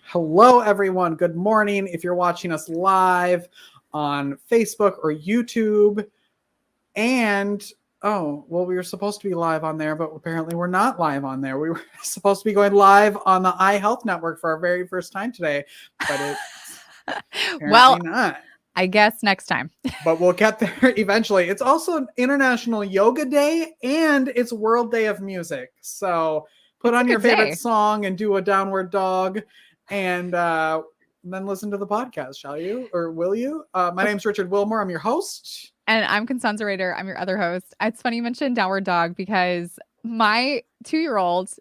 Hello, everyone. Good morning. If you're watching us live on Facebook or YouTube, and we were supposed to be live on there, but apparently we're not live on there. We were supposed to be going live on the iHealth Network for our very first time today, but it's apparently not. I guess next time. But we'll get there eventually. It's also International Yoga Day and it's World Day of Music. So put on your favorite song and do a downward dog and then listen to the podcast, shall you? Or will you? My name's Richard Wilmore. I'm your host. And I'm Constanza Rader. I'm your other host. It's funny you mentioned downward dog because my 2-year-old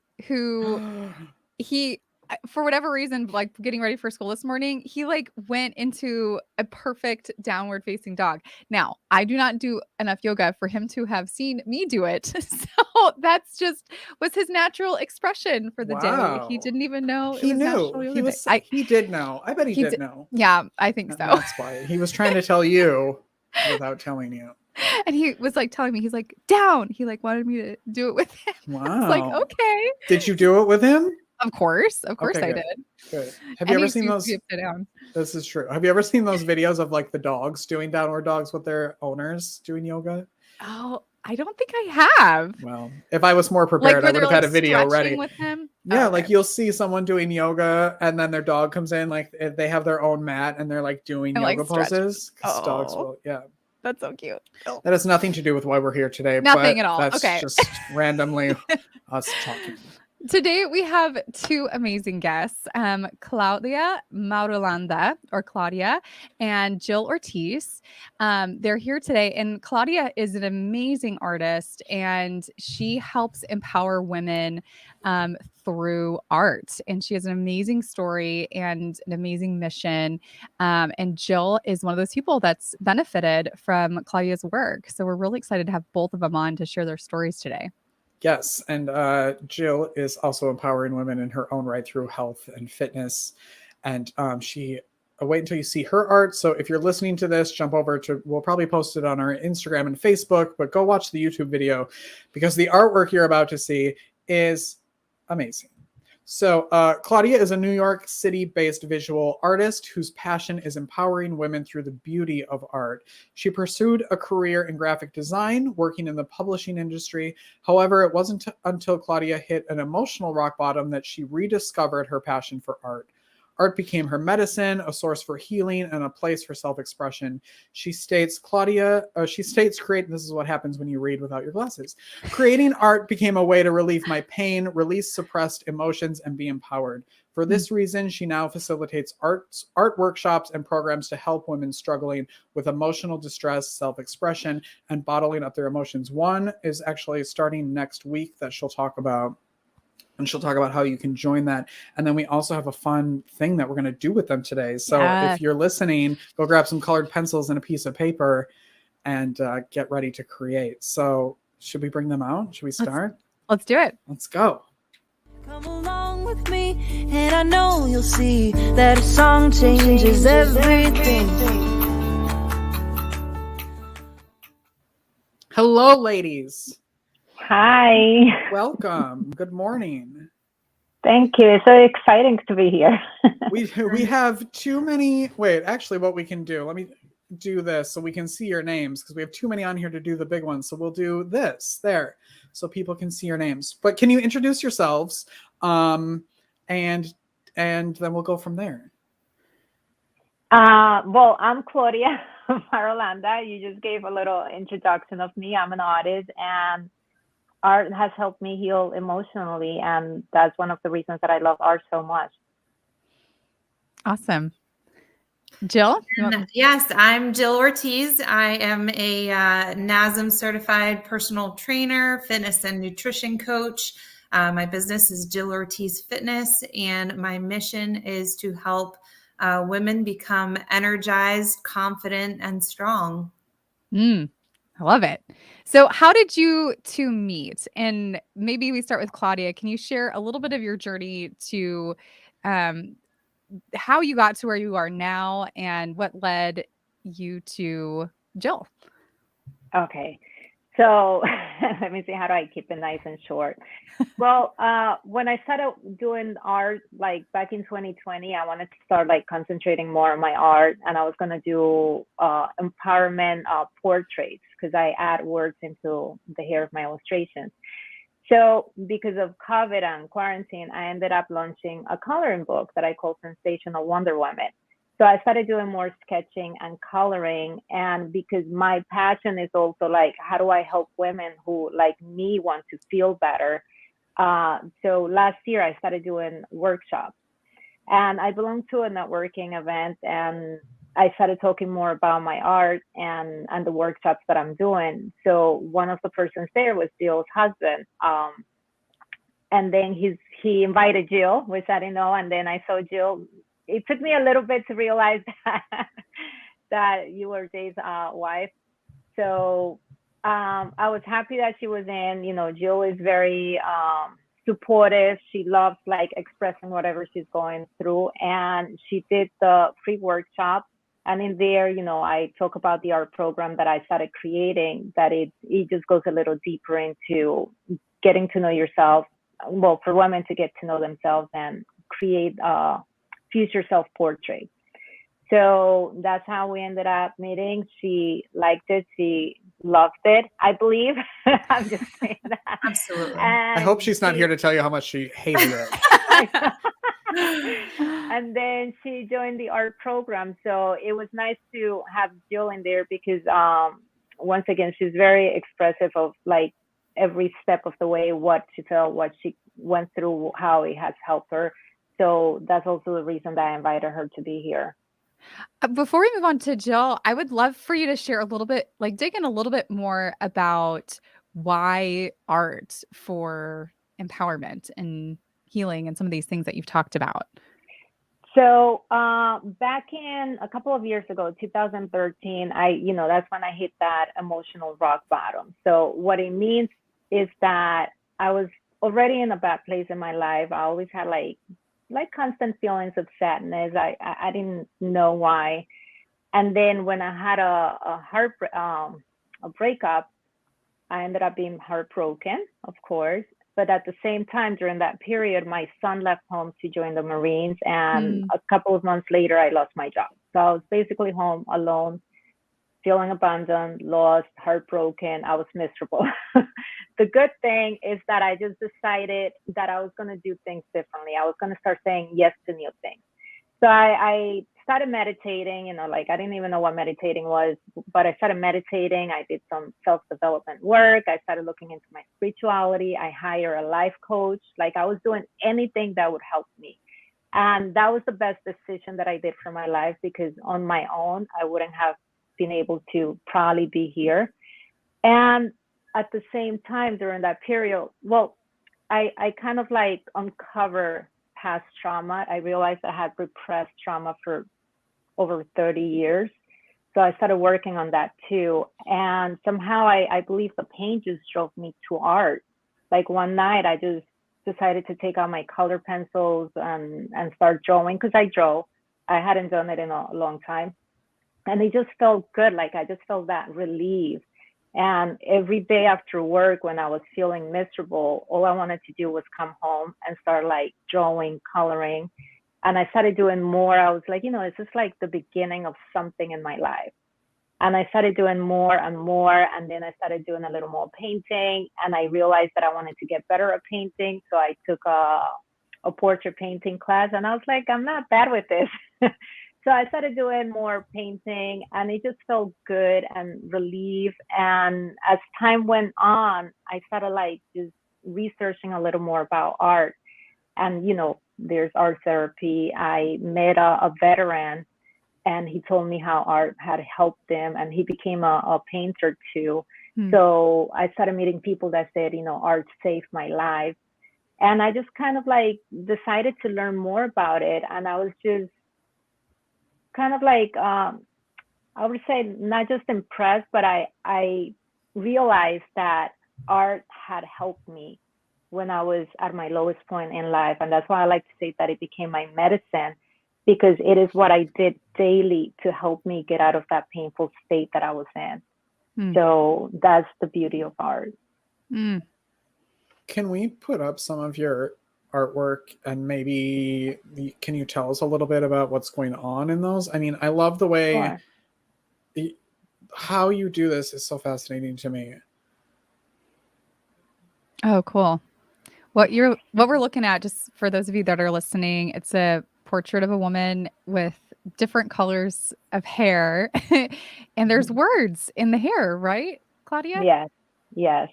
for whatever reason, like getting ready for school this morning, he went into a perfect downward facing dog. Now, I do not do enough yoga for him to have seen me do it. So that's just was his natural expression for the day. He didn't even know he knew. He did know. I bet he did know. Yeah, I think so. That's why he was trying to tell you without telling you. And he was telling me, he's like, down. He wanted me to do it with him. Wow. It's okay. Did you do it with him? Of course okay, I did. Good. Have you ever seen those? This is true. Have you ever seen those videos of the dogs doing downward dogs with their owners doing yoga? Oh, I don't think I have. Well, if I was more prepared, I would have had a video ready. With him? Yeah, okay. You'll see someone doing yoga and then their dog comes in, they have their own mat and they're doing yoga poses. Dogs will, yeah. That's so cute. That has nothing to do with why we're here today. Nothing at all. That's just randomly us talking. Today we have two amazing guests, Claudia Marulanda, or Claudia, and Jill Ortiz. They're here today, and Claudia is an amazing artist, and she helps empower women through art. And she has an amazing story and an amazing mission. And Jill is one of those people that's benefited from Claudia's work. So we're really excited to have both of them on to share their stories today. Yes, and Jill is also empowering women in her own right through health and fitness. And wait until you see her art. So if you're listening to this, jump over we'll probably post it on our Instagram and Facebook, but go watch the YouTube video because the artwork you're about to see is amazing. So Claudia is a New York City-based visual artist whose passion is empowering women through the beauty of art. She pursued a career in graphic design, working in the publishing industry. However, it wasn't until Claudia hit an emotional rock bottom that she rediscovered her passion for art. Art became her medicine, a source for healing, and a place for self-expression. She states, this is what happens when you read without your glasses. Creating art became a way to relieve my pain, release suppressed emotions, and be empowered. For this reason, she now facilitates art workshops and programs to help women struggling with emotional distress, self-expression, and bottling up their emotions. One is actually starting next week that she'll talk about. And she'll talk about how you can join that. And then we also have a fun thing that we're going to do with them today. So if you're listening, go grab some colored pencils and a piece of paper and get ready to create. So should we bring them out? Should we start? Let's do it. Let's go. Come along with me, and I know you'll see that a song changes everything. Hello, ladies. Hi. Welcome. Good morning. Thank you. It's so exciting to be here. we have too many. Wait, actually, what we can do, let me do this so we can see your names because we have too many on here to do the big ones. So we'll do this there so people can see your names. But can you introduce yourselves? And then we'll go from there. Well, I'm Claudia Marulanda. You just gave a little introduction of me. I'm an artist, and art has helped me heal emotionally, and that's one of the reasons that I love art so much. Awesome. Jill? Yes, I'm Jill Ortiz. I am a NASM certified personal trainer, fitness and nutrition coach. My business is Jill Ortiz Fitness, and my mission is to help women become energized, confident, and strong. I love it. So how did you two meet? And maybe we start with Claudia. Can you share a little bit of your journey to how you got to where you are now and what led you to Jill? Okay. So let me see, how do I keep it nice and short? Well, when I started doing art, like back in 2020, I wanted to start like concentrating more on my art, and I was gonna do empowerment portraits because I add words into the hair of my illustrations. So because of COVID and quarantine, I ended up launching a coloring book that I call Sensational Wonder Woman. So I started doing more sketching and coloring. And because my passion is also like, how do I help women who like me want to feel better? So last year I started doing workshops, and I belong to a networking event, and I started talking more about my art and the workshops that I'm doing. So one of the persons there was Jill's husband. And then he invited Jill, which I didn't know. And then I saw Jill. It took me a little bit to realize that you were Jay's wife. So I was happy that she was in. You know, Jill is very supportive. She loves like expressing whatever she's going through. And she did the free workshop. And in there, you know, I talk about the art program that I started creating, that it just goes a little deeper into getting to know yourself. Well, for women to get to know themselves and create future self-portrait. So that's how we ended up meeting. She liked it. She loved it, I believe. I'm just saying that. Absolutely. I hope she's not here to tell you how much she hated it. And then she joined the art program. So it was nice to have Jill in there because once again, she's very expressive of like every step of the way, what she felt, what she went through, how it has helped her. So that's also the reason that I invited her to be here. Before we move on to Jill, I would love for you to share a little bit, like dig in a little bit more about why art for empowerment and healing and some of these things that you've talked about. So back in a couple of years ago, 2013, that's when I hit that emotional rock bottom. So what it means is that I was already in a bad place in my life. I always had like constant feelings of sadness. I didn't know why. And then when I had a breakup, I ended up being heartbroken, of course. But at the same time, during that period, my son left home to join the Marines. And a couple of months later, I lost my job. So I was basically home alone, feeling abandoned, lost, heartbroken. I was miserable. The good thing is that I just decided that I was going to do things differently. I was going to start saying yes to new things. So I started meditating, like I didn't even know what meditating was, but I started meditating. I did some self-development work. I started looking into my spirituality. I hired a life coach. Like I was doing anything that would help me. And that was the best decision that I did for my life, because on my own, I wouldn't have been able to probably be here. And at the same time, during that period, well, I kind of like uncover past trauma. I realized I had repressed trauma for over 30 years. So I started working on that too. And somehow I believe the pain just drove me to art. Like one night I just decided to take out my color pencils and start drawing, because I draw. I hadn't done it in a long time. And it just felt good. Like I just felt that relief. And every day after work, when I was feeling miserable, all I wanted to do was come home and start like drawing, coloring. And I started doing more. I was like, it's just like the beginning of something in my life. And I started doing more and more. And then I started doing a little more painting. And I realized that I wanted to get better at painting. So I took a portrait painting class. And I was like, I'm not bad with this. So I started doing more painting, and it just felt good and relief. And as time went on, I started like just researching a little more about art. And, there's art therapy. I met a veteran, and he told me how art had helped him, and he became a painter too. So I started meeting people that said, art saved my life. And I just kind of like decided to learn more about it. And I was just kind of like, I would say not just impressed, but I realized that art had helped me when I was at my lowest point in life. And that's why I like to say that it became my medicine, because it is what I did daily to help me get out of that painful state that I was in. So that's the beauty of art. Mm. Can we put up some of your artwork, and maybe can you tell us a little bit about what's going on in those? I mean, I love the way Sure. how you do this is so fascinating to me. Oh, cool. What we're looking at, just for those of you that are listening, it's a portrait of a woman with different colors of hair, and there's words in the hair, right, Claudia? Yes, yes.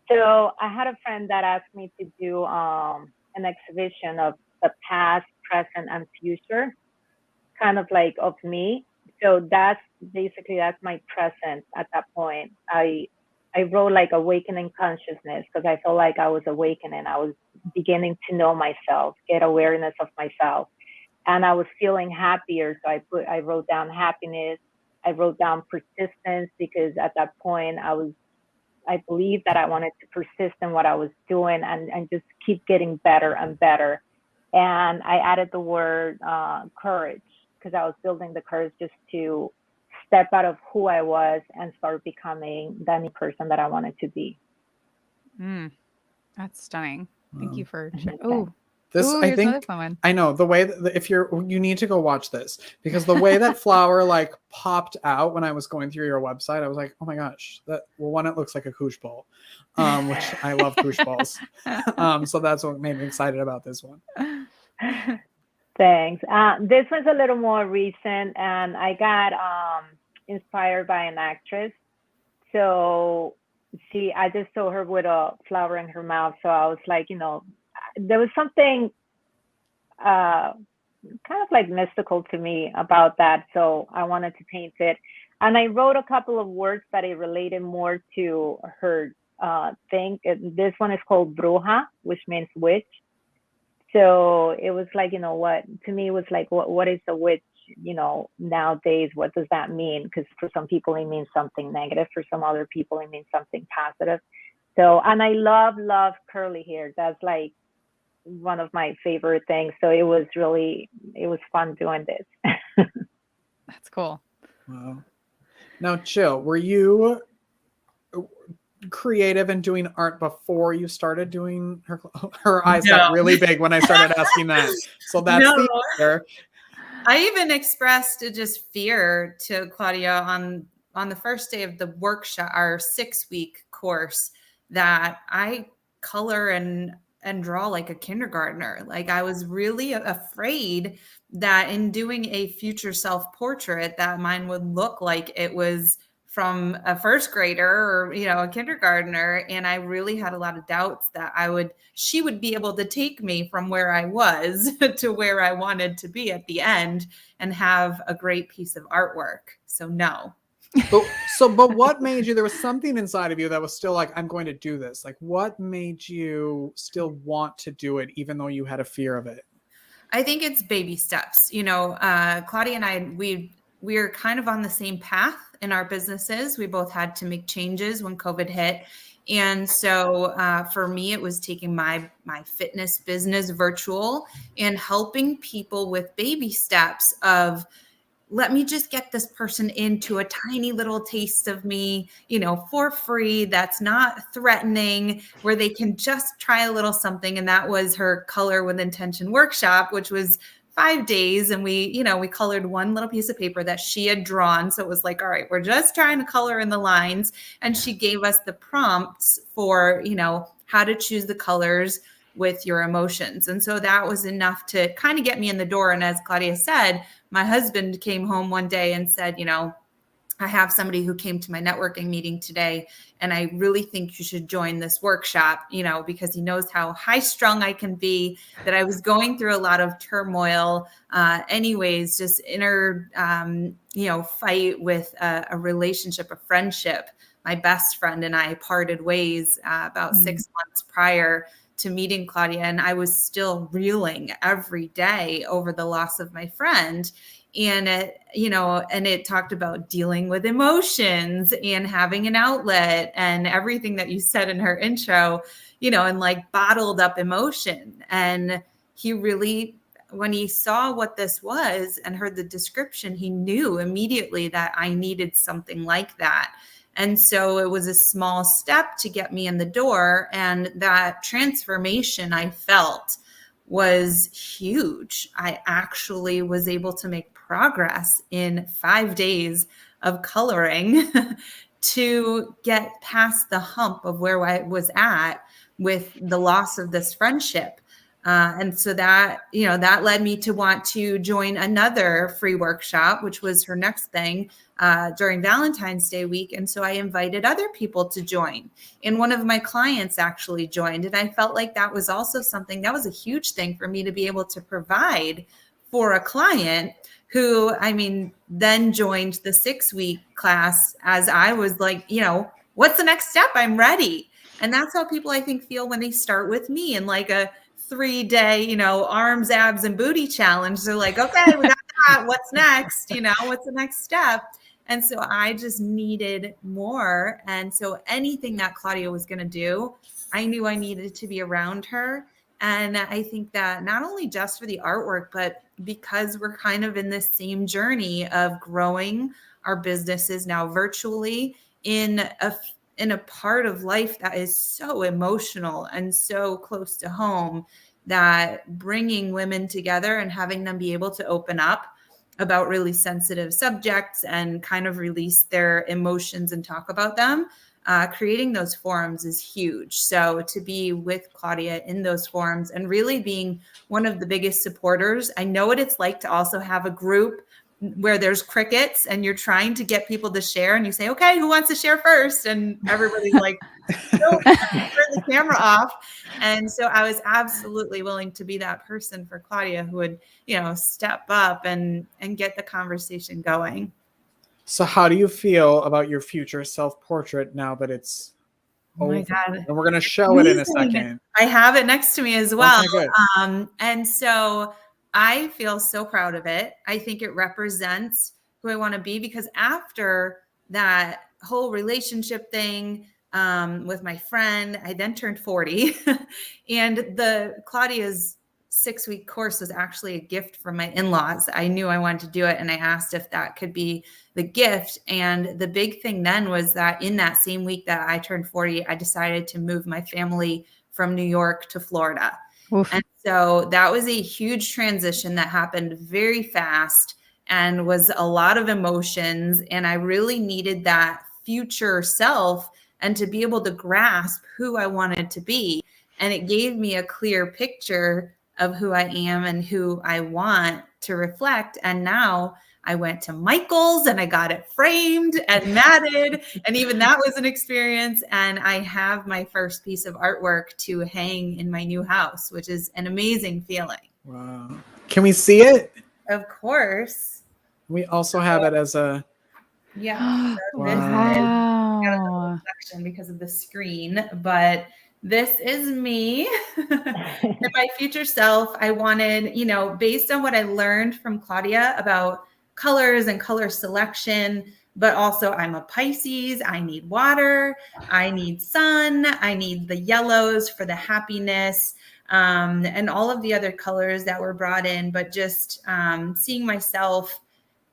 So I had a friend that asked me to do an exhibition of the past, present, and future, kind of like of me. So that's my present at that point. I wrote like awakening consciousness because I felt like I was awakening. I was beginning to know myself, get awareness of myself, and I was feeling happier. So I wrote down happiness. I wrote down persistence because at that point I believed that I wanted to persist in what I was doing and just keep getting better and better. And I added the word courage because I was building the courage just to step out of who I was and start becoming the new person that I wanted to be. That's stunning. Thank Wow. you for Okay. This, I here's another think, fun one. I know the way that if you need to go watch this, because the way that flower like popped out when I was going through your website, I was like, oh my gosh, one, it looks like a koosh ball, which I love koosh balls. So that's what made me excited about this one. Thanks. This one's a little more recent, and I got inspired by an actress. So I just saw her with a flower in her mouth. So I was like, there was something kind of like mystical to me about that. So I wanted to paint it. And I wrote a couple of words that it related more to her thing. This one is called bruja, which means witch. So it was like, to me, it was like, what is a witch? Nowadays, what does that mean? Because for some people, it means something negative. For some other people, it means something positive. So, and I love curly hair. That's like one of my favorite things. So it was fun doing this. That's cool. Wow. Now, Jill, were you creative in doing art before you started doing her eyes got really big when I started asking that. So that's the answer. I even expressed just fear to Claudia on the first day of the workshop, our 6-week course, that I color and draw like a kindergartner. Like I was really afraid that in doing a future self portrait, that mine would look like it was from a first grader or, a kindergartner. And I really had a lot of doubts that she would be able to take me from where I was to where I wanted to be at the end and have a great piece of artwork. So no. But what made you, there was something inside of you that was still like, I'm going to do this. Like what made you still want to do it, even though you had a fear of it? I think it's baby steps. Claudia and I, we're kind of on the same path in our businesses. We both had to make changes when COVID hit. And so for me, it was taking my fitness business virtual and helping people with baby steps of, let me just get this person into a tiny little taste of me, for free. That's not threatening, where they can just try a little something. And that was her Color with Intention workshop, which was 5 days. And we colored one little piece of paper that she had drawn. So it was like, all right, we're just trying to color in the lines. And she gave us the prompts for, how to choose the colors with your emotions. And so that was enough to kind of get me in the door. And as Claudia said, my husband came home one day and said, I have somebody who came to my networking meeting today, and I really think you should join this workshop, because he knows how high strung I can be, that I was going through a lot of turmoil, anyways, just inner, fight with a relationship, a friendship. My best friend and I parted ways about 6 months prior to meeting Claudia, and I was still reeling every day over the loss of my friend. And it talked about dealing with emotions and having an outlet and everything that you said in her intro, and like bottled up emotion. And he really, when he saw what this was and heard the description, he knew immediately that I needed something like that. And so it was a small step to get me in the door. And that transformation I felt was huge. I actually was able to make progress in 5 days of coloring to get past the hump of where I was at with the loss of this friendship. And so that, that led me to want to join another free workshop, which was her next thing during Valentine's Day week. And so I invited other people to join. And one of my clients actually joined. And I felt like that was also something that was a huge thing for me to be able to provide for a client who, then joined the 6-week class as I was like, what's the next step? I'm ready. And that's how people, I think, feel when they start with me in like a 3-day, arms, abs, and booty challenge. They're like, okay, we got that. What's next? What's the next step? And so I just needed more. And so anything that Claudia was going to do, I knew I needed to be around her. And I think that not only just for the artwork, but because we're kind of in this same journey of growing our businesses now virtually in a part of life that is so emotional and so close to home, that bringing women together and having them be able to open up about really sensitive subjects and kind of release their emotions and talk about them, creating those forums is huge. So to be with Claudia in those forums and really being one of the biggest supporters, I know what it's like to also have a group where there's crickets and you're trying to get people to share and you say, okay, who wants to share first? And everybody's like, no, turn the camera off. And so I was absolutely willing to be that person for Claudia who would, step up and get the conversation going. So how do you feel about your future self-portrait now that it's over? My God. And we're going to show it in a second. I have it next to me as well. Okay, good. And so I feel so proud of it. I think it represents who I want to be, because after that whole relationship thing with my friend, I then turned 40 and Claudia's 6-week course was actually a gift from my in-laws. I knew I wanted to do it. And I asked if that could be the gift. And the big thing then was that in that same week that I turned 40, I decided to move my family from New York to Florida. Oof. And so that was a huge transition that happened very fast and was a lot of emotions. And I really needed that future self and to be able to grasp who I wanted to be. And it gave me a clear picture of who I am and who I want to reflect. And now I went to Michael's and I got it framed and matted. And even that was an experience. And I have my first piece of artwork to hang in my new house, which is an amazing feeling. Wow. Can we see it? Of course. We also have it as a... Yeah. Wow. Because of the screen, but this is me. And my future self, I wanted, based on what I learned from Claudia about colors and color selection, but also I'm a Pisces. I need water. I need sun. I need the yellows for the happiness, and all of the other colors that were brought in. But just seeing myself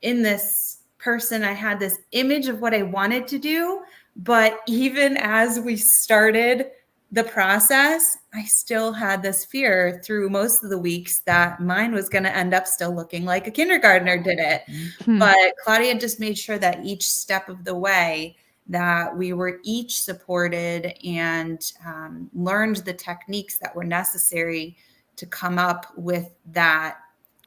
in this person, I had this image of what I wanted to do. But even as we started the process, I still had this fear through most of the weeks that mine was going to end up still looking like a kindergartner did it. Mm-hmm. But Claudia just made sure that each step of the way that we were each supported and learned the techniques that were necessary to come up with that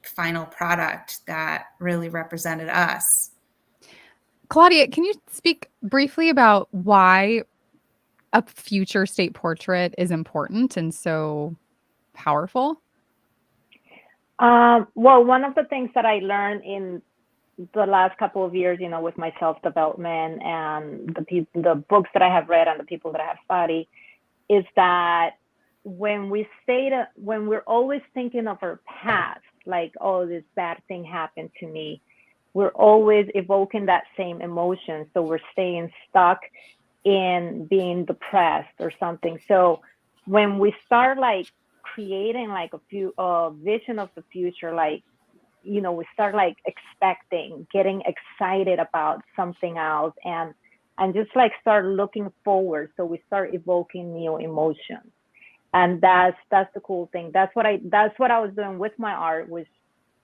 final product that really represented us. Claudia, can you speak briefly about why a future state portrait is important and so powerful? Well, one of the things that I learned in the last couple of years, with my self-development and the books that I have read and the people that I have studied, is that when we're always thinking of our past, like, oh, this bad thing happened to me, we're always evoking that same emotion. So we're staying stuck in being depressed or something. So when we start like creating like a vision of the future, like, we start like expecting, getting excited about something else and and just like start looking forward. So we start evoking new emotions. And that's the cool thing. That's what I was doing with my art. Was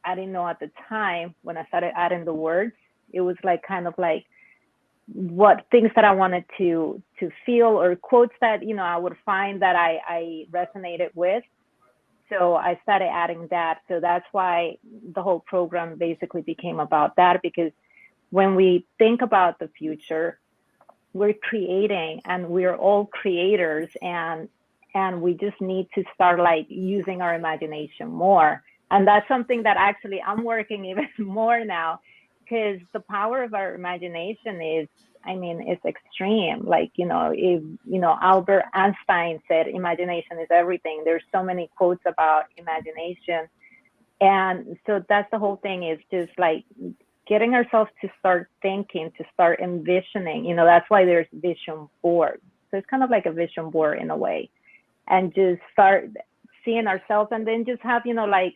I didn't know at the time when I started adding the words, it was like kind of like what things that I wanted to feel, or quotes that, you know, I would find that I resonated with. So I started adding that. So that's why the whole program basically became about that, because when we think about the future, we're creating, and we're all creators, and we just need to start like using our imagination more. And that's something that actually I'm working even more now, because the power of our imagination is, I mean, it's extreme. Like, you know, if, you know, Albert Einstein said imagination is everything. There's so many quotes about imagination. And so that's the whole thing, is just like getting ourselves to start thinking, to start envisioning. You know, that's why there's vision boards. So it's kind of like a vision board in a way, and just start seeing ourselves, and then just have, you know, like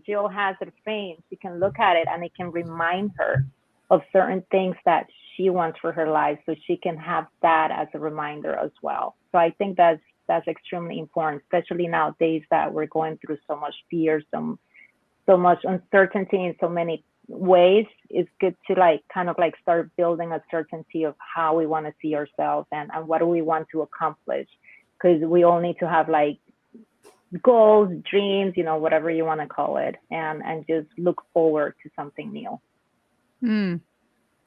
Jill has her frame. She can look at it and it can remind her of certain things that she wants for her life, so she can have that as a reminder as well. So I think that's extremely important, especially nowadays that we're going through so much fear, so much uncertainty in so many ways. It's good to like kind of like start building a certainty of how we want to see ourselves, and what do we want to accomplish, because we all need to have like goals, dreams, you know, whatever you want to call it, and just look forward to something new. Mm.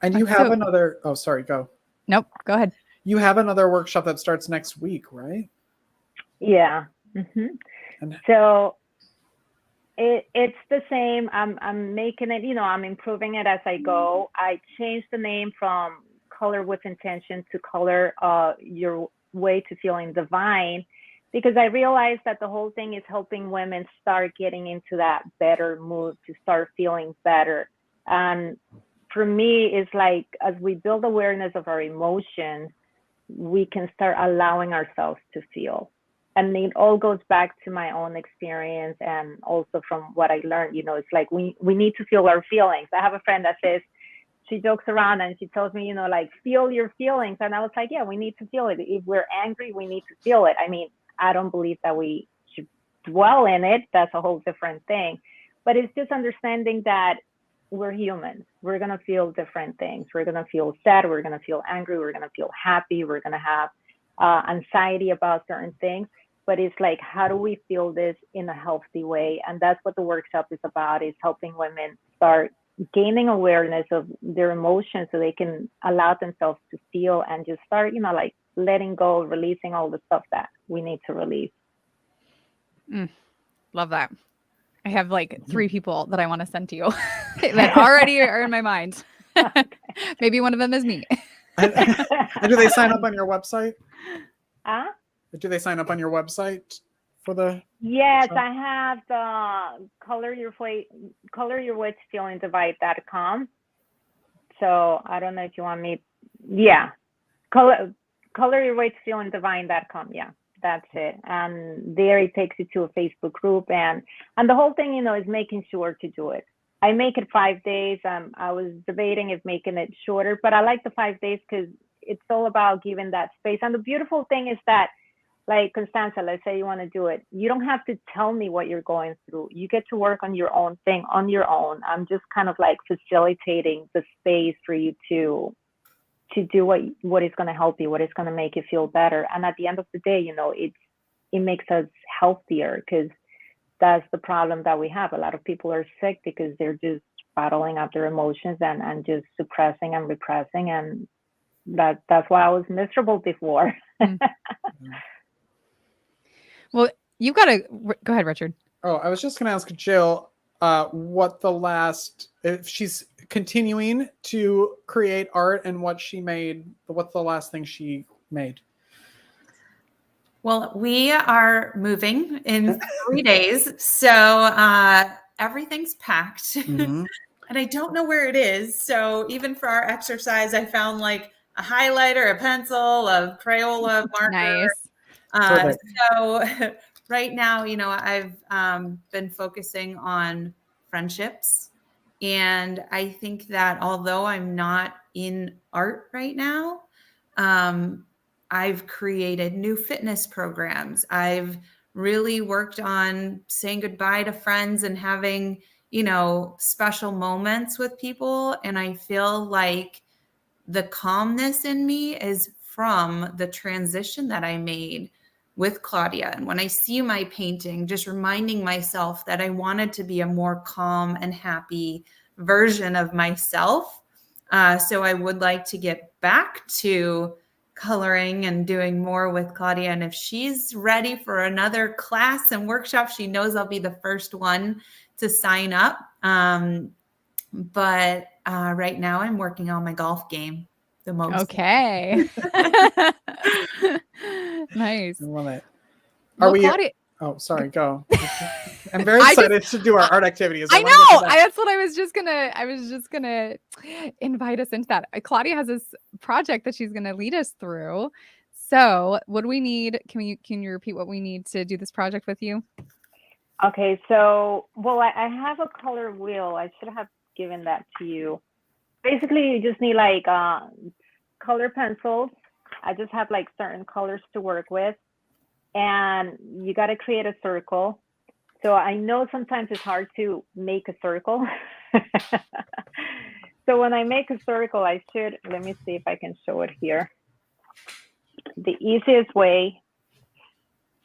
And you have another, oh, sorry, go. Nope, go ahead. You have another workshop that starts next week, right? Yeah. Mm-hmm. And so it's the same. I'm making it, you know, I'm improving it as I go. I changed the name from Color with Intention to Color Your Way to Feeling Divine, because I realized that the whole thing is helping women start getting into that better mood, to start feeling better. And for me, it's like, as we build awareness of our emotions, we can start allowing ourselves to feel. And it all goes back to my own experience, and also from what I learned. You know, it's like we need to feel our feelings. I have a friend that says, she jokes around and she tells me, you know, like, feel your feelings. And I was like, yeah, we need to feel it. If we're angry, we need to feel it. I mean, I don't believe that we should dwell in it. That's a whole different thing. But it's just understanding that we're humans. We're going to feel different things. We're going to feel sad. We're going to feel angry. We're going to feel happy. We're going to have anxiety about certain things. But it's like, how do we feel this in a healthy way? And that's what the workshop is about, is helping women start gaining awareness of their emotions, so they can allow themselves to feel, and just start, you know, like letting go, releasing all the stuff that we need to release. Love that. I have like 3 people that I want to send to you that already are in my mind. Maybe one of them is me. And do they sign up on your website? Huh? Do they sign up on your website for the? Yes, I have the color your way to feeling divine.com. So I don't know if you want me. Yeah, color your way to feeling divine.com. Yeah, that's it. And there it takes you to a Facebook group, and the whole thing, you know, is making sure to do it. I make it 5 days. I was debating if making it shorter, but I like the 5 days because it's all about giving that space. And the beautiful thing is that, like, Constanza, let's say you want to do it. You don't have to tell me what you're going through. You get to work on your own thing on your own. I'm just kind of like facilitating the space for you to do what is going to help you, what is going to make you feel better. And at the end of the day, you know, it makes us healthier, because that's the problem that we have. A lot of people are sick because they're just bottling up their emotions and just suppressing and repressing. And that's why I was miserable before. Well, you've got to go ahead, Richard. Oh, I was just going to ask Jill if she's continuing to create art, and what's the last thing she made? Well, we are moving in 3 days, so everything's packed. Mm-hmm. And I don't know where it is. So even for our exercise, I found like a highlighter, a pencil, a Crayola marker. Nice. So right now, you know, I've been focusing on friendships. And I think that although I'm not in art right now, I've created new fitness programs. I've really worked on saying goodbye to friends and having, special moments with people. And I feel like the calmness in me is from the transition that I made with Claudia. And when I see my painting, just reminding myself that I wanted to be a more calm and happy version of myself. So I would like to get back to coloring and doing more with Claudia. And if she's ready for another class and workshop, she knows I'll be the first one to sign up. But right now I'm working on my golf game the most. Okay. Nice. I love it. Well, Claudia, Oh, sorry. Go. I'm very excited to do our art activities. I know. That's what I was just gonna invite us into that. Claudia has this project that she's gonna lead us through. So, what do we need? Can you repeat what we need to do this project with you? Okay, so I have a color wheel. I should have given that to you. Basically, you just need like color pencils. I just have like certain colors to work with, and you got to create a circle. So I know sometimes it's hard to make a circle. So when I make a circle, let me see if I can show it here. The easiest way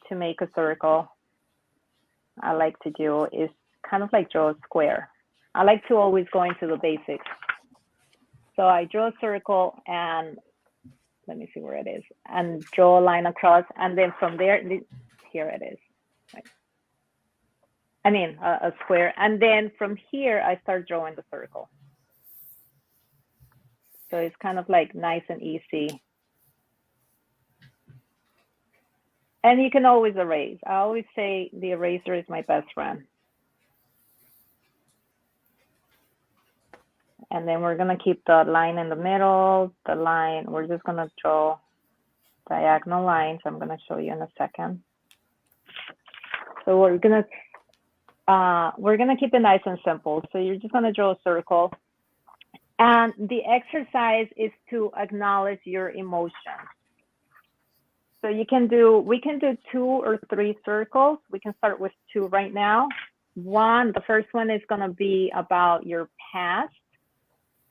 to make a circle I like to do is kind of like draw a square. I like to always go into the basics. So I draw a circle and let me see where it is, and draw a line across, and then from there, here it is. I mean, a square. And then from here, I start drawing the circle. So it's kind of like nice and easy. And you can always erase. I always say the eraser is my best friend. And then we're going to keep the line in the middle, the line. We're just going to draw diagonal lines. I'm going to show you in a second. So we're going to keep it nice and simple. So you're just going to draw a circle. And the exercise is to acknowledge your emotions. So we can do 2 or 3 circles. We can start with 2 right now. The first one is going to be about your past.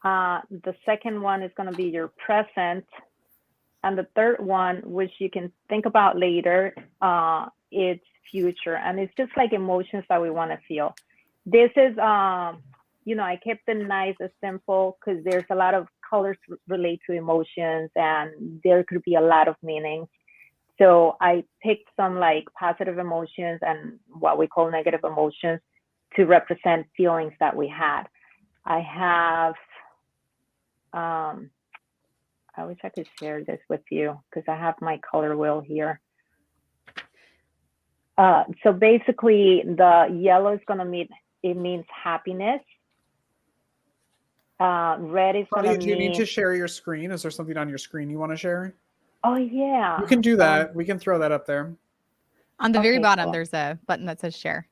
The second one is going to be your present. And the third one, which you can think about later, it's future. And it's just like emotions that we want to feel. This is, I kept it nice and simple because there's a lot of colors relate to emotions and there could be a lot of meanings. So I picked some like positive emotions and what we call negative emotions to represent feelings that we had. I have, I wish I could share this with you because I have my color wheel here. So basically the yellow is going to mean, it means happiness. Red is going to mean... Do you need to share your screen? Is there something on your screen you want to share? Oh, yeah. You can do that. We can throw that up there. On the very bottom, there's a button that says share.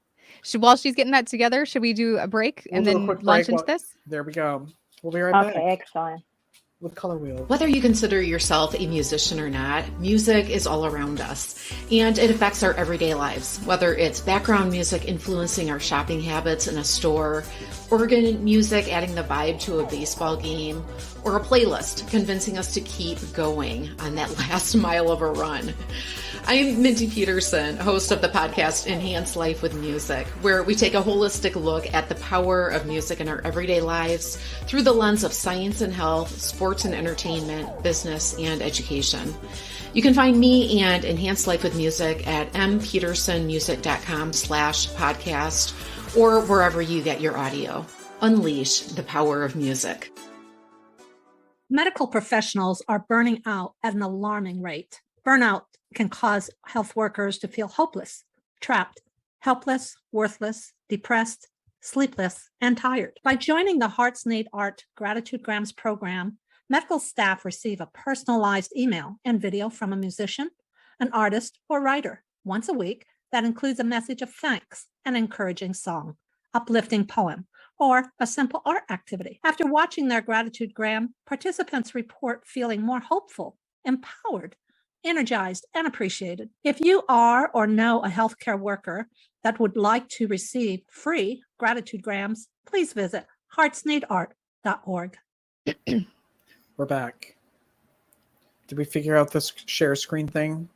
While she's getting that together, should we do a break and then launch into this? There we go. We'll be right back. Okay, excellent. With color wheel. Whether you consider yourself a musician or not, music is all around us, and it affects our everyday lives. Whether it's background music influencing our shopping habits in a store, organ music adding the vibe to a baseball game, or a playlist convincing us to keep going on that last mile of a run. I'm Mindy Peterson, host of the podcast Enhance Life with Music, where we take a holistic look at the power of music in our everyday lives through the lens of science and health, sports and entertainment, business, and education. You can find me and Enhance Life with Music at mpetersonmusic.com/podcast or wherever you get your audio. Unleash the power of music. Medical professionals are burning out at an alarming rate. Burnout can cause health workers to feel hopeless, trapped, helpless, worthless, depressed, sleepless, and tired. By joining the Hearts Need Art Gratitude Grams program, medical staff receive a personalized email and video from a musician, an artist, or writer once a week that includes a message of thanks, an encouraging song, uplifting poem, or a simple art activity. After watching their gratitude gram, participants report feeling more hopeful, empowered, energized, and appreciated. If you are or know a healthcare worker that would like to receive free gratitude grams, please visit heartsneedart.org. We're back. Did we figure out this share screen thing?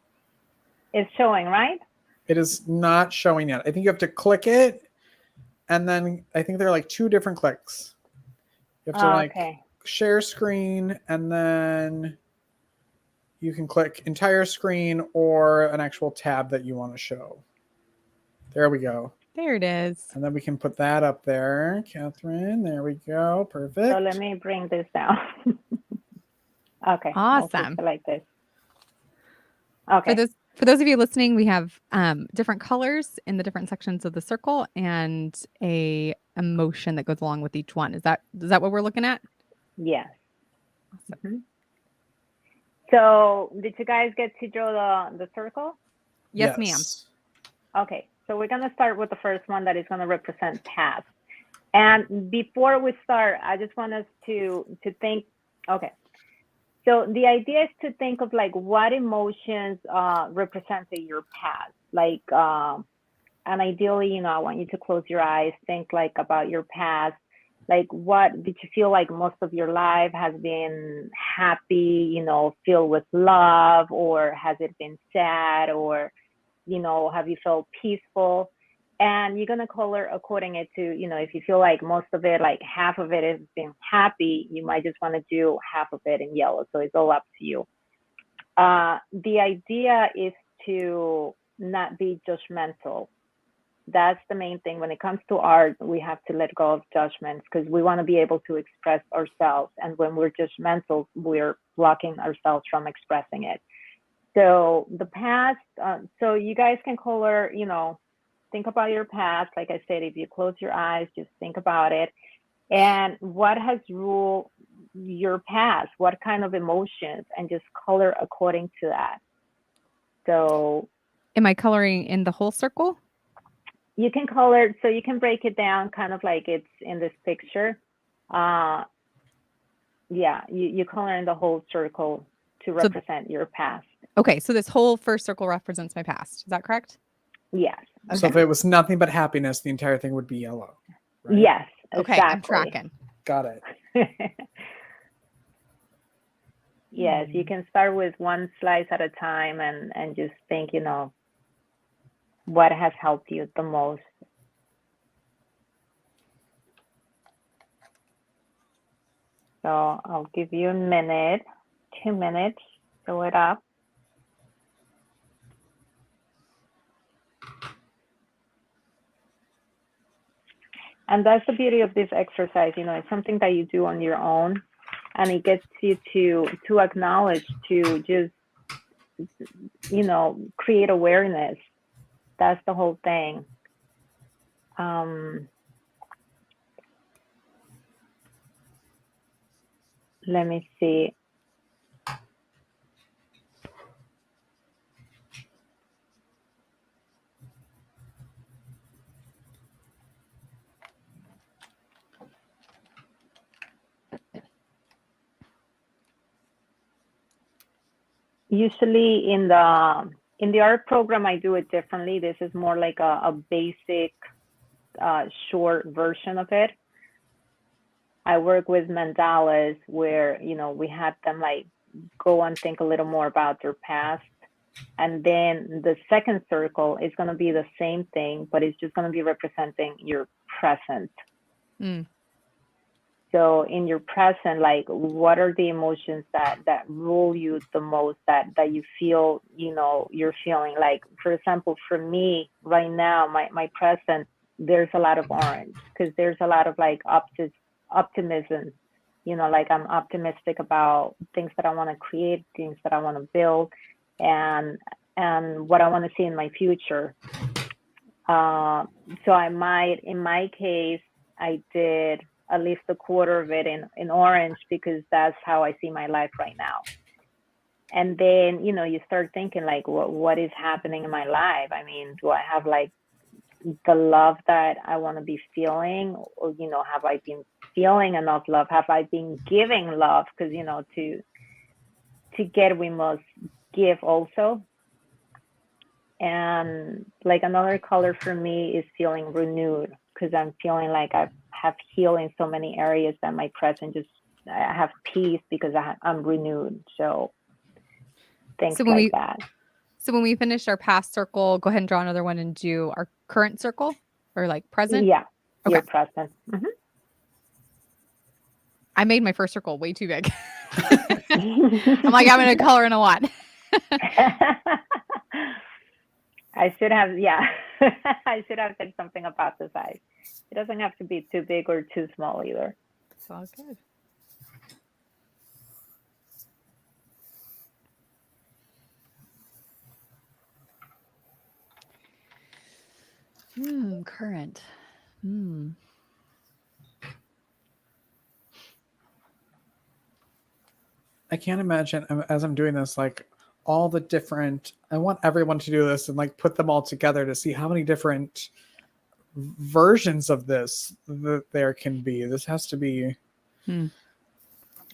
It's showing, right? It is not showing yet. I think you have to click it, and then I think there are like 2 different clicks. You have to Okay. share screen, and then you can click entire screen or an actual tab that you want to show. There we go. There it is. And then we can put that up there, Catherine. There we go. Perfect. So let me bring this down. Okay. I'll fix Awesome. it like this. Okay. For those of you listening, we have different colors in the different sections of the circle and a emotion that goes along with each one. Is that what we're looking at? Yes. Awesome. Mhm. So did you guys get to draw the circle? Yes, ma'am. Okay, so we're gonna start with the first one that is gonna represent past. And before we start, I just want us to think, okay. So the idea is to think of like what emotions represented your past. Like, and ideally, you know, I want you to close your eyes, think like about your past. Like, what did you feel like most of your life has been happy, you know, filled with love, or has it been sad, or, you know, have you felt peaceful? And you're going to color according it to, you know, if you feel like most of it, like half of it has been happy, you might just want to do half of it in yellow. So it's all up to you. The idea is to not be judgmental. That's the main thing. When it comes to art, we have to let go of judgments because we want to be able to express ourselves. And when we're judgmental, we're blocking ourselves from expressing it. So the past, so you guys can color, you know, think about your past. Like I said, if you close your eyes, just think about it. And what has ruled your past? What kind of emotions? And just color according to that. So am I coloring in the whole circle? You can color, so you can break it down kind of like it's in this picture. Yeah, you color in the whole circle to represent your past. Okay, so this whole first circle represents my past. Is that correct? Yes. Okay. So if it was nothing but happiness, the entire thing would be yellow. Right? Yes, Okay, exactly. I'm tracking. Got it. Yes, you can start with one slice at a time and just think, you know, what has helped you the most. So I'll give you a minute, 2 minutes, fill it up. And that's the beauty of this exercise, you know, it's something that you do on your own, and it gets you to acknowledge, to just, you know, create awareness. That's the whole thing. Let me see. Usually in the art program, I do it differently. This is more like a basic short version of it. I work with mandalas where, you know, we had them like go and think a little more about their past. And then the second circle is going to be the same thing, but it's just going to be representing your present. Mm. So in your present, like, what are the emotions that rule you the most, that you feel, you know, you're feeling? Like, for example, for me right now, my present, there's a lot of orange because there's a lot of like optimism, you know, like I'm optimistic about things that I want to create, things that I want to build, and what I want to see in my future. So I might, in my case, I did at least a quarter of it in orange because that's how I see my life right now. And then, you know, you start thinking like, what is happening in my life? I mean, do I have like the love that I want to be feeling? Or, you know, have I been feeling enough love? Have I been giving love? Because, you know, to to get, we must give also. And like another color for me is feeling renewed, because I'm feeling like I have healed in so many areas that my present just, I have peace because I'm renewed. So things like that. So when we finish our past circle, go ahead and draw another one and do our current circle, or like present. Yeah, Okay. your present. Mm-hmm. I made my first circle way too big. I'm like, I'm going to color in a lot. I should have, I should have said something about the size. It doesn't have to be too big or too small either. It's all good. Current. I can't imagine as I'm doing this, like all the different, I want everyone to do this and like put them all together to see how many different versions of this that there can be. This has to be, I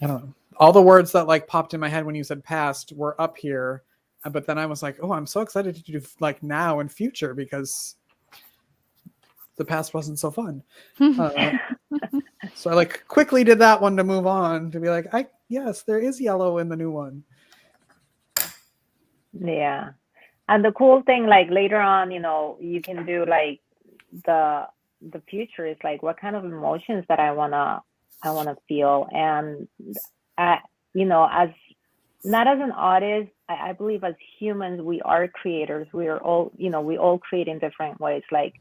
don't know. All the words that like popped in my head when you said past were up here. But then I was like, oh, I'm so excited to do like now and future because the past wasn't so fun. So I like quickly did that one to move on to be like, yes, there is yellow in the new one. Yeah. And the cool thing, like later on, you can do like the future is like, what kind of emotions that I wanna feel. And as not as an artist, I believe as humans, we are creators. We are all, we all create in different ways. Like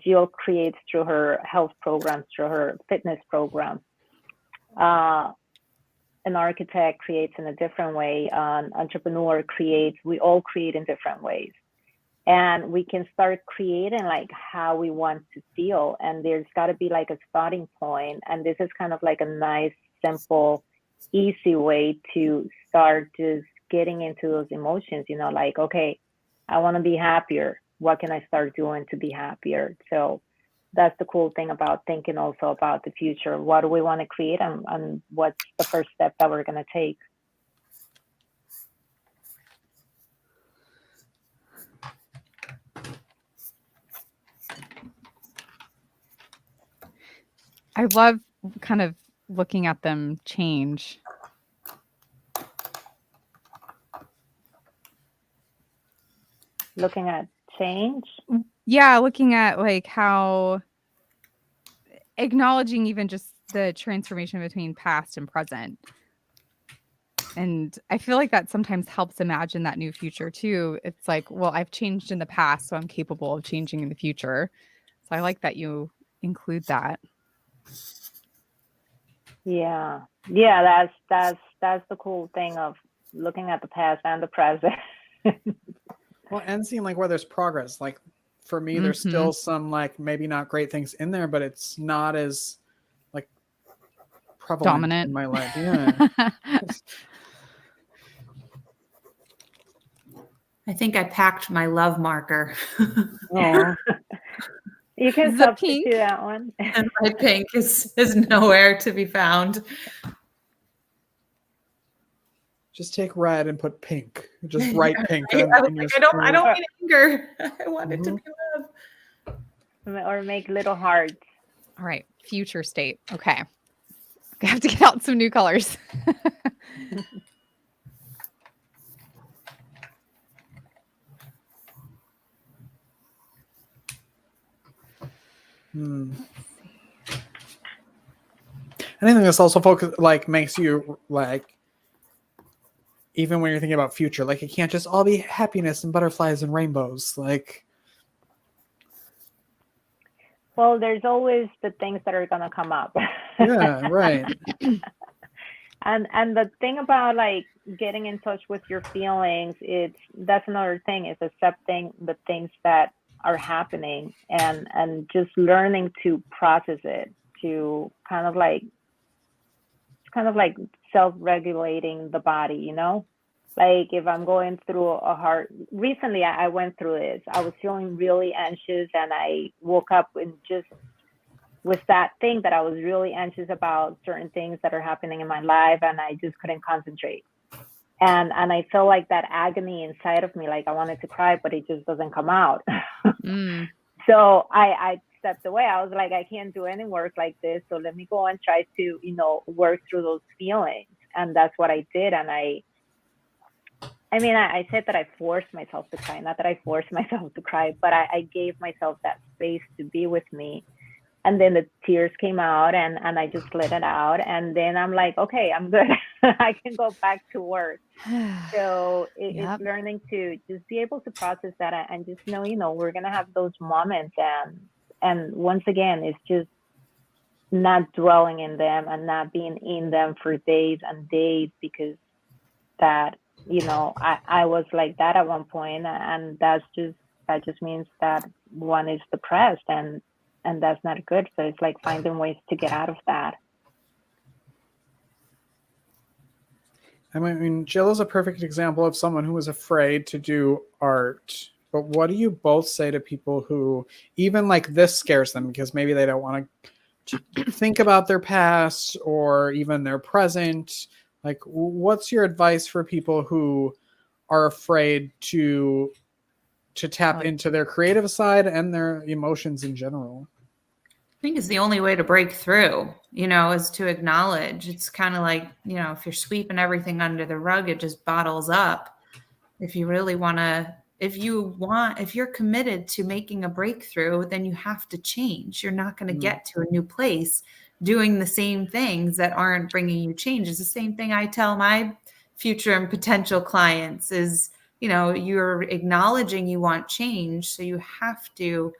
Jill creates through her health programs, through her fitness program. An architect creates in a different way. An entrepreneur creates. We all create in different ways. And we can start creating like how we want to feel. And there's got to be like a starting point. And this is kind of like a nice, simple, easy way to start just getting into those emotions, like, okay, I want to be happier. What can I start doing to be happier? So that's the cool thing about thinking also about the future. What do we want to create, and what's the first step that we're going to take? I love kind of looking at them change. Looking at change? Yeah, looking at like how acknowledging even just the transformation between past and present. And I feel like that sometimes helps imagine that new future too. It's like, well, I've changed in the past, so I'm capable of changing in the future. So I like that you include that. Yeah. Yeah, that's the cool thing of looking at the past and the present. Well, and seeing like where there's progress. Like for me, there's still some like maybe not great things in there, but it's not as like prevalent dominant in my life. Yeah. I think I packed my love marker. Oh. You can The substitute pink. that one. And my pink is nowhere to be found. Just take red and put pink. Just write pink. I don't need anger. I want it to be love. Or make little hearts. All right, future state. Okay. I have to get out some new colors. Anything that's also focused, like makes you like, even when you're thinking about future, like it can't just all be happiness and butterflies and rainbows. Like, well, there's always the things that are gonna come up. Yeah, right. And the thing about like getting in touch with your feelings, that's another thing, is accepting the things that are happening and just learning to process it, to kind of like self-regulating the body, you know? Like if I'm going through a hard, recently I went through this. I was feeling really anxious and I woke up and just with that thing that I was really anxious about certain things that are happening in my life and I just couldn't concentrate. And I felt like that agony inside of me, like I wanted to cry, but it just doesn't come out. So I stepped away. I was like, I can't do any work like this. So let me go and try to, work through those feelings. And that's what I did. And I said that I forced myself to cry, not that I forced myself to cry, but I gave myself that space to be with me. And then the tears came out and I just let it out. And then I'm like, okay, I'm good. I can go back to work. So it's learning to just be able to process that and just know, we're going to have those moments. And once again, it's just not dwelling in them and not being in them for days and days, because that, I was like that at one point, and that just means that one is depressed, and that's not good. So it's like finding ways to get out of that. I mean, Jill is a perfect example of someone who was afraid to do art. But what do you both say to people who, even like this scares them because maybe they don't want to think about their past or even their present? Like, what's your advice for people who are afraid to tap into their creative side and their emotions in general? I think it's the only way to break through, is to acknowledge. It's kind of like, if you're sweeping everything under the rug, it just bottles up. If you really want to, if you're committed to making a breakthrough, then you have to change. You're not going to get to a new place doing the same things that aren't bringing you change. It's the same thing I tell my future and potential clients is, you're acknowledging you want change. So you have to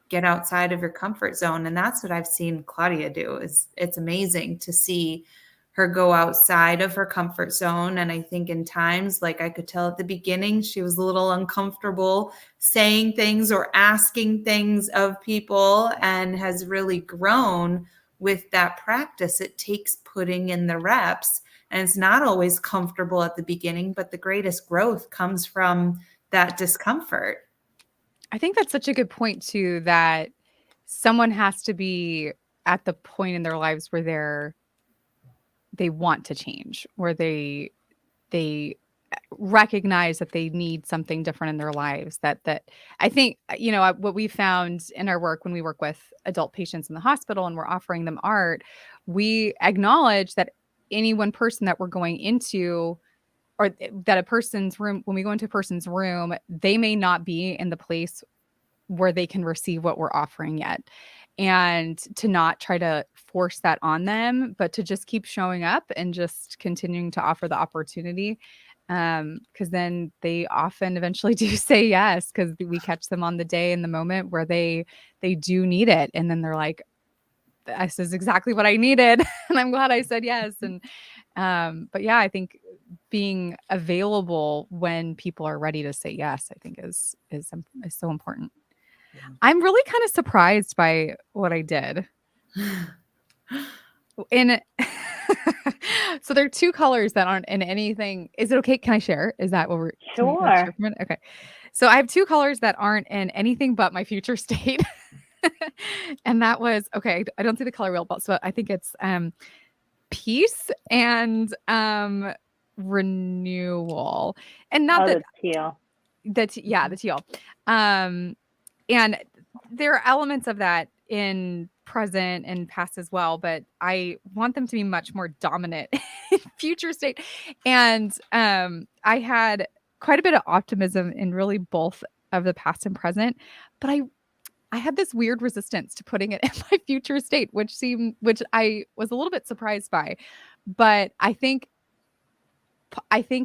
get outside of your comfort zone. And that's what I've seen Claudia do. It's amazing to see her go outside of her comfort zone. And I think in times, like I could tell at the beginning, she was a little uncomfortable saying things or asking things of people, and has really grown with that practice. It takes putting in the reps, and it's not always comfortable at the beginning, but the greatest growth comes from that discomfort. I think that's such a good point too, that someone has to be at the point in their lives where they want to change, where they recognize that they need something different in their lives. That I think, what we found in our work when we work with adult patients in the hospital and we're offering them art, we acknowledge that any one person that we're going into, or that a person's room, when we go into a person's room, they may not be in the place where they can receive what we're offering yet. And to not try to force that on them, but to just keep showing up and just continuing to offer the opportunity. Because then they often eventually do say yes, because we catch them on the day in the moment where they do need it. And then they're like, this is exactly what I needed. And I'm glad I said yes. And but yeah, I think being available when people are ready to say yes, I think is so important. Yeah. I'm really kind of surprised by what I did. So there are two colors that aren't in anything. Is it okay? Can I share? Is that what we're sure? Okay. So I have two colors that aren't in anything but my future state. And that was, okay, I don't see the color wheel, so I think it's peace and renewal. And not that the teal. The teal. And there are elements of that in present and past as well, but I want them to be much more dominant in future state. And I had quite a bit of optimism in really both of the past and present, but I had this weird resistance to putting it in my future state, which I was a little bit surprised by. But I think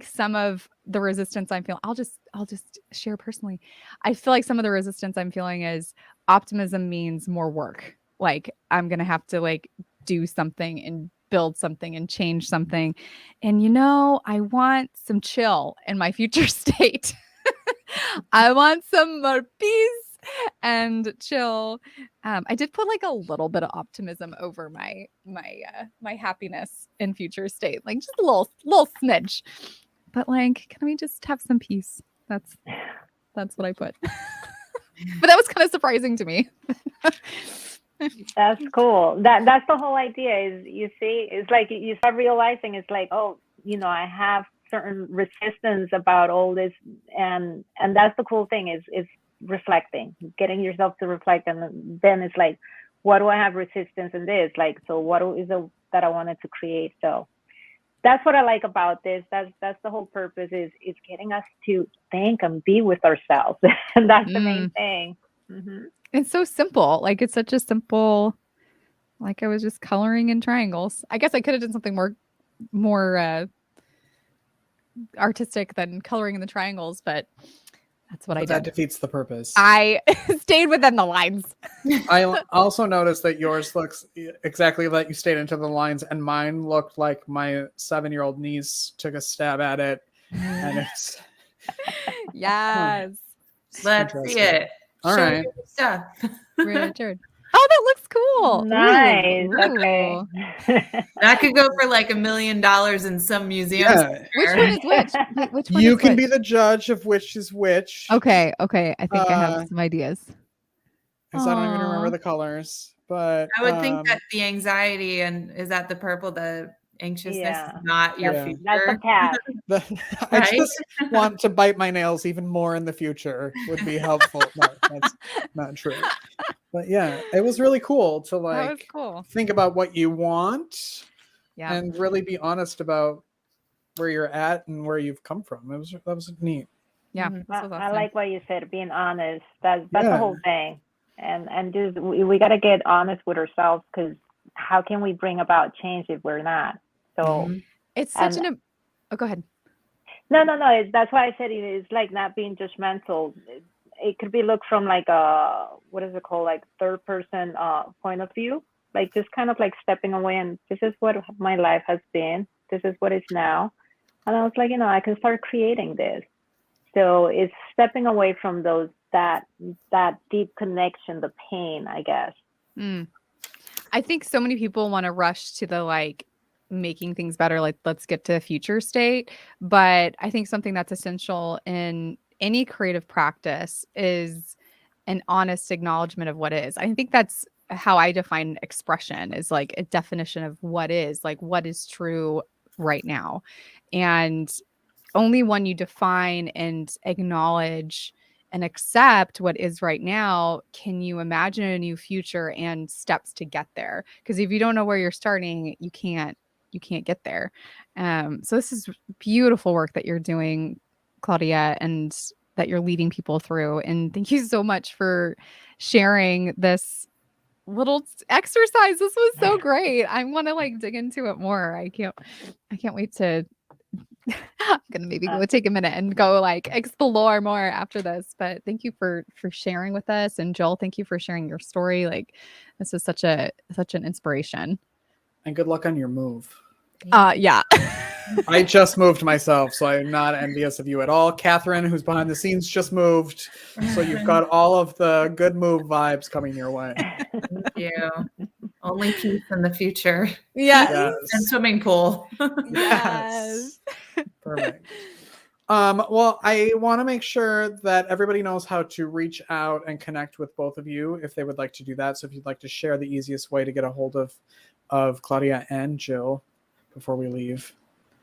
some of the resistance I'm feeling, I'll just share personally. I feel like some of the resistance I'm feeling is optimism means more work. Like I'm going to have to do something and build something and change something. And I want some chill in my future state. I want some more peace and chill. I did put a little bit of optimism over my happiness in future state, just a little smidge. But can we just have some peace? That's what I put. But that was kind of surprising to me. That's cool. That's the whole idea. Is you see, it's like you start realizing it's like, oh, I have certain resistance about all this, and that's the cool thing is reflecting, getting yourself to reflect, and then it's like, what do I have resistance in this? Like, so what is it that I wanted to create? So that's what I like about this. That's the whole purpose is getting us to think and be with ourselves. And that's the main thing. Mm-hmm. It's so simple. Like, it's such a simple, like I was just coloring in triangles. I guess I could have done something more artistic than coloring in the triangles, but that's what I did. That defeats the purpose. I stayed within the lines. I also noticed that yours looks exactly like you stayed into the lines, and mine looked like my 7-year-old niece took a stab at it. And it's Yes. Let's see it. All Show right. me your stuff. Richard. Oh, that looks cool. Nice. Ooh. Okay. That could go for like $1 million in some museums. Yeah. Which one is which? Wait, which one You is can which? be the judge of which is which. Okay. I think I have some ideas. Because I don't even remember Aw. the colors. But I would think that the anxiety and is that the purple, the anxiousness is not your Yeah. future. That's the past. I Right? just want to bite my nails even more in the future would be helpful. No, that's not true. But yeah, it was really cool to That was like cool. think about what you want Yeah. and really be honest about where you're at and where you've come from. That was neat. Yeah. Mhm. This was I awesome. like what you said, being honest. That's Yeah. the whole thing. And just we got to get honest with ourselves, because how can we bring about change if we're not? So Mhm. It's such and- oh, go ahead. no, that's why I said it's like not being judgmental. It could be looked from like a, what is it called, like third person point of view, like just kind of like stepping away, and this is what my life has been, this is what it's now, and I was like, I can start creating this. So it's stepping away from that deep connection, the pain, I guess. I think so many people want to rush to the like making things better, like let's get to the future state. But I think something that's essential in any creative practice is an honest acknowledgement of what is. I think that's how I define expression, is like a definition of what is, like what is true right now. And only when you define and acknowledge and accept what is right now can you imagine a new future and steps to get there. Because if you don't know where you're starting, you can't get there. So this is beautiful work that you're doing, Claudia, and that you're leading people through. And thank you so much for sharing this little exercise. This was so great. I want to like dig into it more. I can't wait to I'm gonna maybe go take a minute and go like explore more after this. But thank you for sharing with us. And Joel, thank you for sharing your story. Like, this is such an inspiration. And good luck on your move. Yeah. I just moved myself, so I'm not envious of you at all. Catherine, who's behind the scenes, just moved. So you've got all of the good move vibes coming your way. Thank you. Only peace in the future. Yeah. Yes. And swimming pool. Yes. Perfect. Well, I want to make sure that everybody knows how to reach out and connect with both of you if they would like to do that. So if you'd like to share the easiest way to get a hold of Claudia and Jill before we leave.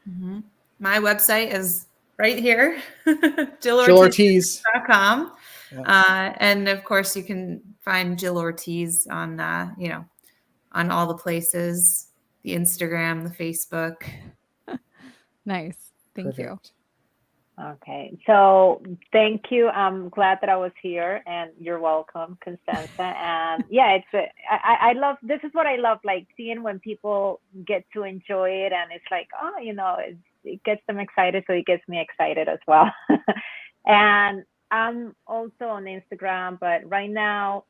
Mm-hmm. My website is right here, JillOrtiz.com. JillOrtiz.com. And of course, you can find Jill Ortiz on, on all the places, the Instagram, the Facebook. Nice. Thank you. Okay, so thank you. I'm glad that I was here, and you're welcome, Constanza. And yeah, I love, this is what I love, like seeing when people get to enjoy it, and it's like, it gets them excited, so it gets me excited as well. And I'm also on Instagram, but right now,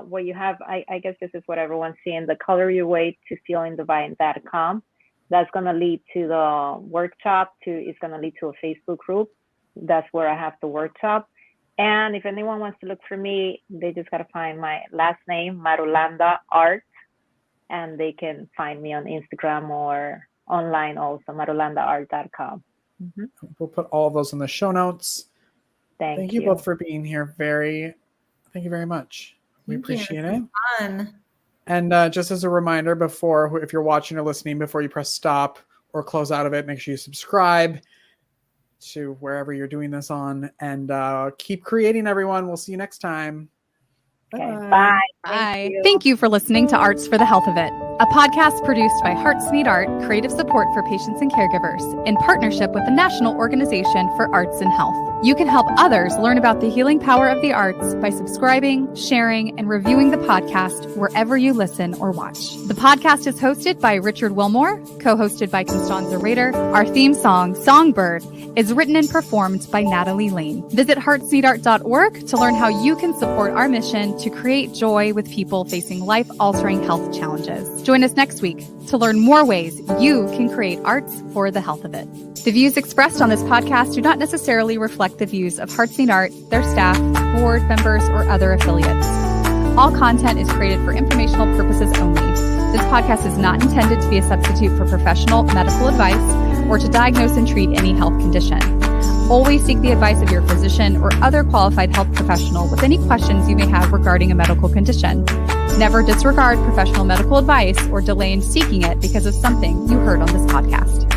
what you have, I guess this is what everyone's seeing, the Color Your Way to feelingdivine.com. That's going to lead to the workshop. It's going to lead to a Facebook group. That's where I have the workshop. And if anyone wants to look for me, they just got to find my last name, Marulanda Art, and they can find me on Instagram or online also, marulandaart.com. Mm-hmm. We'll put all of those in the show notes. Thank you both for being here. Thank you very much. We appreciate it. Fun. And just as a reminder, if you're watching or listening, before you press stop or close out of it, make sure you subscribe to wherever you're doing this on, and keep creating, everyone. We'll see you next time. Okay, Bye-bye. bye. Bye. Thank you for listening to Arts for the Health of It, a podcast produced by Hearts Need Art, creative support for patients and caregivers, in partnership with the National Organization for Arts and Health. You can help others learn about the healing power of the arts by subscribing, sharing, and reviewing the podcast wherever you listen or watch. The podcast is hosted by Richard Wilmore, co-hosted by Constanza Rader. Our theme song, Songbird, is written and performed by Natalie Lane. Visit heartsneedart.org to learn how you can support our mission to create joy with people facing life-altering health challenges. Join us next week to learn more ways you can create arts for the health of it. The views expressed on this podcast do not necessarily reflect the views of Hearts Need Art, their staff, board members, or other affiliates. All content is created for informational purposes only. This podcast is not intended to be a substitute for professional medical advice or to diagnose and treat any health condition. Always seek the advice of your physician or other qualified health professional with any questions you may have regarding a medical condition. Never disregard professional medical advice or delay in seeking it because of something you heard on this podcast.